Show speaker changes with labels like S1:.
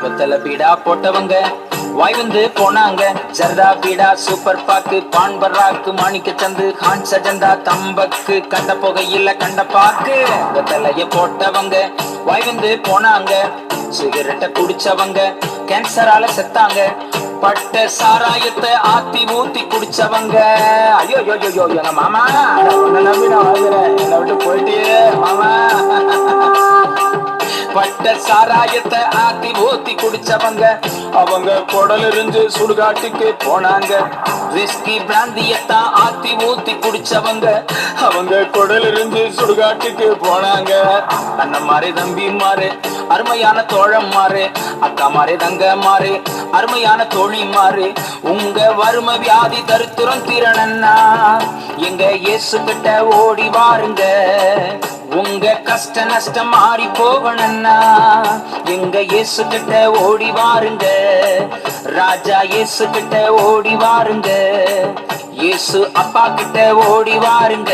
S1: கொத்தல பீடா போட்டவங்க வாய் வந்து போனாங்க. ஜர்தா பீடா, சூப்பர் பாக்கு, பான் பர்ராக்கு, மாணிக்க சந்து, ஹான் சஜந்தா, தம்பக்கு, கண்ட புகையில கண்ட பாக்கு. கொத்தலைய போட்டவங்க வாய் வந்து போனாங்க. சிகரெட்டை குடிச்சவங்க கேன்சரால செத்தாங்க. பட்ட சாராயத்தை ஆத்தி ஊத்தி குடிச்சவங்க. ஐயோ ஐயோ எங்க மாமா உன்னை நம்பி நான் வாழ்கிறேன், என்னை விட்டு போயிட்டே மாமா. பட்ட சாராயத்தை ஆத்தி ஊத்தி குடிச்சவங்க அவங்க குடல் இருந்து சுடுகாட்டுக்கு போனாங்க. விஸ்கி பிராந்தியத்தான் ஆத்தி ஊத்தி குடிச்சவங்க அவங்க குடல் இருந்து சுடுகாட்டுக்கு போனாங்க. அண்ணன் மாறே தம்பி மாறு, அருமையான தோழம் மாறு, அக்கா மாறே தங்க மாறு, அருமையான தோழி மாறு. உங்க வறுமை வியாதி தருத்திரம் தீரணும்னா எங்க இயேசு கிட்ட ஓடி வாருங்க. உங்க கஷ்ட நஷ்டம் மாறி போகணும்னா எங்க இயேசு கிட்ட ஓடி வாருங்க. ராஜா இயேசு கிட்ட ஓடி வாருங்க. இயேசு அப்பா கிட்ட ஓடி வாருங்க.